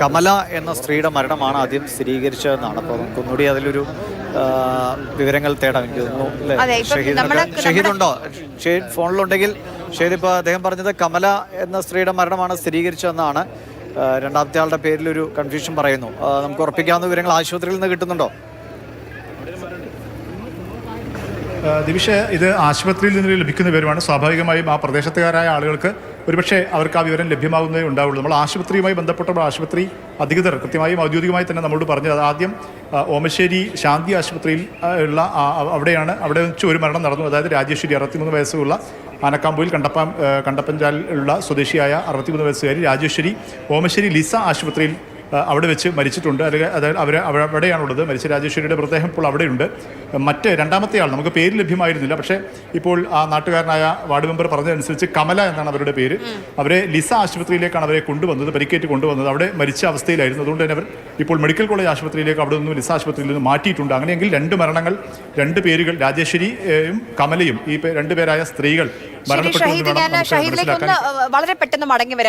കമല എന്ന സ്ത്രീയുടെ മരണമാണ് ആദ്യം സ്ഥിരീകരിച്ചതെന്നാണ്. അപ്പോൾ നമുക്കൊന്നുകൂടി അതിലൊരു വിവരങ്ങൾ തേടാം. എനിക്ക് തോന്നുന്നു അല്ലേ, ഷഹീദുണ്ടോ? ഷഹീദ് ഫോണിലുണ്ടെങ്കിൽ ഷഹീദ്, ഇപ്പോൾ അദ്ദേഹം പറഞ്ഞത് കമല എന്ന സ്ത്രീയുടെ മരണമാണ് സ്ഥിരീകരിച്ചതെന്നാണ്. രണ്ടാമത്തെ ആളുടെ പേരിലൊരു കൺഫ്യൂഷൻ പറയുന്നു. നമുക്ക് ഉറപ്പിക്കാവുന്ന വിവരങ്ങൾ ആശുപത്രിയിൽ നിന്ന് കിട്ടുന്നുണ്ടോ? ദിവിഷ, ഇത് ആശുപത്രിയിൽ നിന്ന് ലഭിക്കുന്ന വിവരമാണ്. സ്വാഭാവികമായും ആ പ്രദേശത്തുകാരായ ആളുകൾക്ക് ഒരുപക്ഷെ അവർക്ക് ആ വിവരം ലഭ്യമാകുന്നതേ ഉണ്ടാവുള്ളൂ. നമ്മൾ ആശുപത്രിയുമായി ബന്ധപ്പെട്ട ആശുപത്രി അധികൃതർ കൃത്യമായും ഔദ്യോഗികമായി തന്നെ നമ്മളോട് പറഞ്ഞത് ആദ്യം ഓമശ്ശേരി ശാന്തി ആശുപത്രിയിൽ ഉള്ള അവിടെ വെച്ച് ഒരു മരണം നടന്നു. അതായത് രാജേശ്വരി 63 വയസ്സുള്ള ആനക്കാമ്പൂയിൽ കണ്ടപ്പഞ്ചാലുള്ള സ്വദേശിയായ 63 വയസ്സുകാരി രാജേശ്വരി ഓമശ്ശേരി ലിസ ആശുപത്രിയിൽ അവിടെ വെച്ച് മരിച്ചിട്ടുണ്ട്. അതായത് അവിടെയാണുള്ളത്. മരിച്ച രാജേശ്വരിയുടെ മൃതദേഹം ഇപ്പോൾ അവിടെയുണ്ട്. രണ്ടാമത്തെ ആൾ നമുക്ക് പേര് ലഭ്യമായിരുന്നില്ല. പക്ഷേ ഇപ്പോൾ ആ നാട്ടുകാരനായ വാർഡ് മെമ്പർ പറഞ്ഞതനുസരിച്ച് കമല എന്നാണ് അവരുടെ പേര്. അവരെ ലിസ ആശുപത്രിയിലേക്കാണ് അവരെ കൊണ്ടുവന്നത്, പരിക്കേറ്റ് കൊണ്ടുവന്നത്. അവിടെ മരിച്ച അവസ്ഥയിലായിരുന്നു. അതുകൊണ്ട് തന്നെ അവർ ഇപ്പോൾ മെഡിക്കൽ കോളേജ് ആശുപത്രിയിലേക്ക് അവിടെ നിന്നും ലിസ ആശുപത്രിയിൽ നിന്ന് മാറ്റിയിട്ടുണ്ട്. അങ്ങനെയെങ്കിൽ 2 മരണങ്ങൾ, 2 പേരുകൾ, രാജേശ്വരിയും കമലയും, ഈ 2 പേരായ സ്ത്രീകൾ മരണപ്പെട്ടു. വളരെ പെട്ടെന്ന് മടങ്ങി വരാം.